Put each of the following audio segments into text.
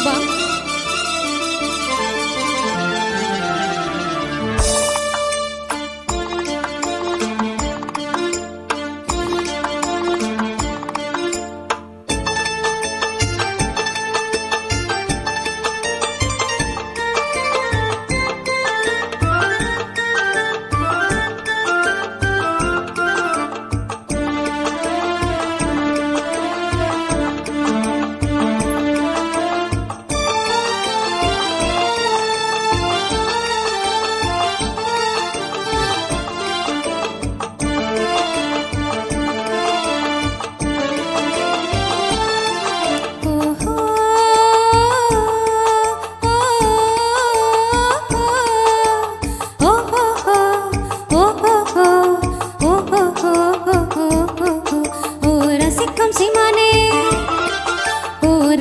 ரூபா.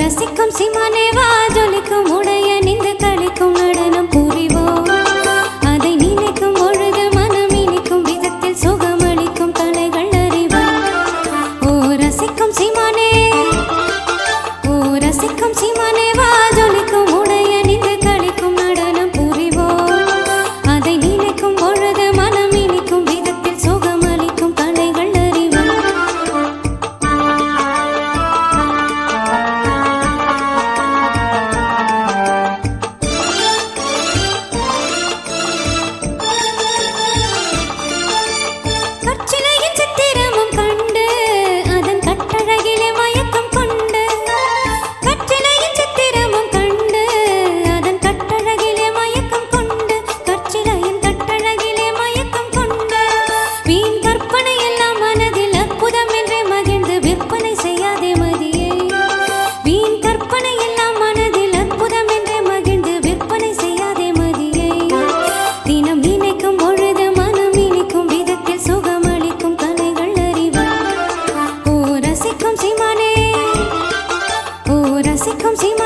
ரசிக்கும் சிமானே வா ஜொலிக்கும் உடைய நின்று கழிக்கும் நடனம் புரிவோம். அதை நினைக்கும் பொழுது மனம் இனிக்கும் விதத்தில் சுகமளிக்கும் கலைகள் அறிவோம். ஓ ரசிக்கும் சிமானே, ஓ ரசிக்கும் சிமானே வா ஜொலிக்கும் உடைய நின்று கழிக்கும் நடனம் புரிவோம். அதை நினைக்கும் பொழுது மனம் இனிக்கும் விதத்தில் சுகமளிக்கும் கலைகள் அறிவோம். Come see